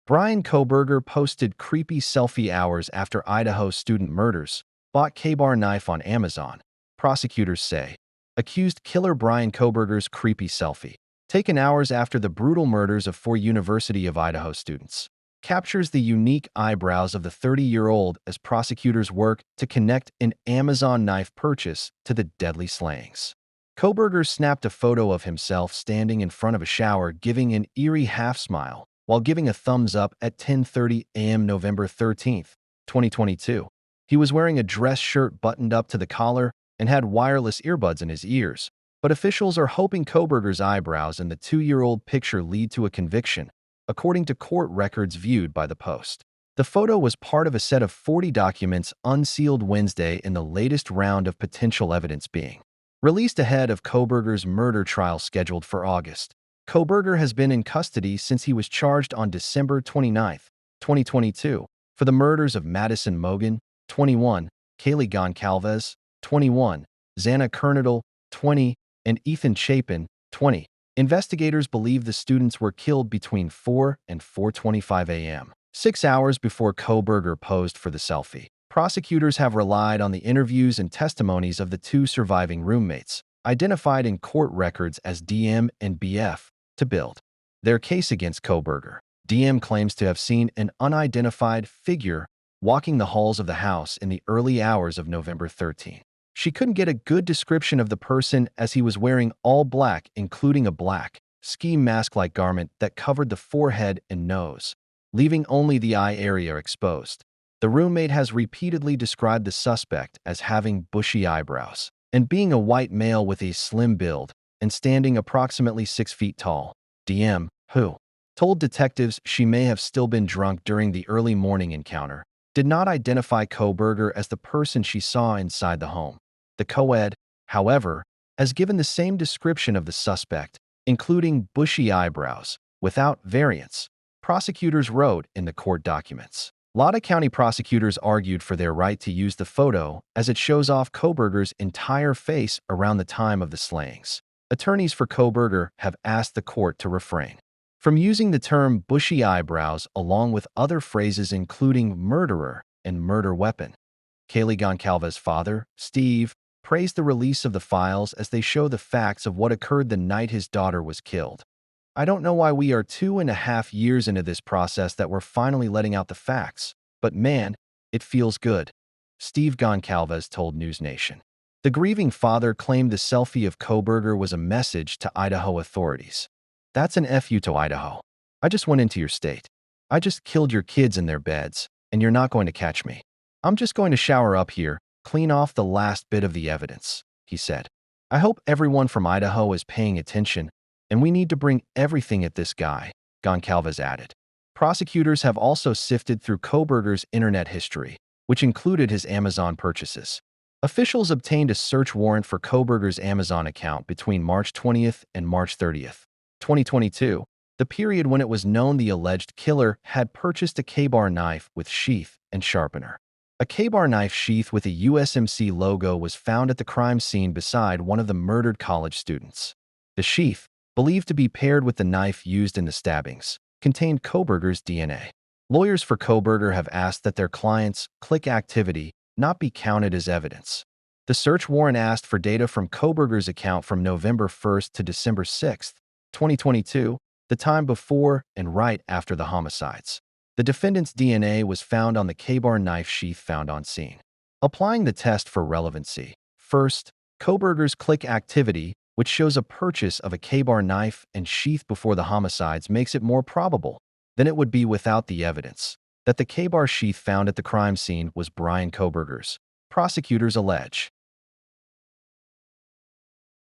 Bryan Kohberger posted creepy selfie hours after Idaho student murders, bought K-bar knife on Amazon. Prosecutors say. Accused killer Bryan Kohberger's creepy selfie, taken hours after the brutal murders of four University of Idaho students, captures the unique eyebrows of the 30-year-old as prosecutors work to connect an Amazon knife purchase to the deadly slayings. Kohberger snapped a photo of himself standing in front of a shower giving an eerie half-smile while giving a thumbs up at 10:30 a.m. November 13, 2022. He was wearing a dress shirt buttoned up to the collar and had wireless earbuds in his ears, but officials are hoping Kohberger's eyebrows in the 2-year-old picture lead to a conviction, according to court records viewed by the Post. The photo was part of a set of 40 documents unsealed Wednesday in the latest round of potential evidence being released ahead of Kohberger's murder trial scheduled for August. Kohberger has been in custody since he was charged on December 29, 2022, for the murders of Madison Mogan, 21, Kaylee Goncalves, 21, Xana Kernadle, 20, and Ethan Chapin, 20. Investigators believe the students were killed between 4 and 4:25 a.m., 6 hours before Kohberger posed for the selfie. Prosecutors have relied on the interviews and testimonies of the two surviving roommates, identified in court records as DM and BF, to build their case against Kohberger. DM claims to have seen an unidentified figure walking the halls of the house in the early hours of November 13. She couldn't get a good description of the person as he was wearing all black, including a black, ski mask-like garment that covered the forehead and nose, leaving only the eye area exposed. The roommate has repeatedly described the suspect as having bushy eyebrows and being a white male with a slim build and standing approximately 6 feet tall. DM, who told detectives she may have still been drunk during the early morning encounter, did not identify Kohberger as the person she saw inside the home. The co-ed, however, has given the same description of the suspect, including bushy eyebrows, without variance, prosecutors wrote in the court documents. Latah County prosecutors argued for their right to use the photo as it shows off Kohberger's entire face around the time of the slayings. Attorneys for Kohberger have asked the court to refrain from using the term bushy eyebrows along with other phrases including murderer and murder weapon. Kaylee Goncalves' father, Steve, praised the release of the files as they show the facts of what occurred the night his daughter was killed. I don't know why we are 2.5 years into this process that we're finally letting out the facts, but man, it feels good, Steve Goncalves told News Nation. The grieving father claimed the selfie of Kohberger was a message to Idaho authorities. That's an F you to Idaho. I just went into your state. I just killed your kids in their beds, and you're not going to catch me. I'm just going to shower up here, clean off the last bit of the evidence, he said. I hope everyone from Idaho is paying attention, and we need to bring everything at this guy, Goncalves added. Prosecutors have also sifted through Kohberger's internet history, which included his Amazon purchases. Officials obtained a search warrant for Kohberger's Amazon account between March 20th and March 30th, 2022, the period when it was known the alleged killer had purchased a K-bar knife with sheath and sharpener. A K-bar knife sheath with a USMC logo was found at the crime scene beside one of the murdered college students. The sheath, believed to be paired with the knife used in the stabbings, contained Kohberger's DNA. Lawyers for Kohberger have asked that their client's click activity not be counted as evidence. The search warrant asked for data from Kohberger's account from November 1st to December 6th, 2022, the time before and right after the homicides. The defendant's DNA was found on the K-bar knife sheath found on scene. Applying the test for relevancy. First, Kohberger's click activity, which shows a purchase of a K-bar knife and sheath before the homicides, makes it more probable than it would be without the evidence that the K-bar sheath found at the crime scene was Bryan Kohberger's. Prosecutors allege.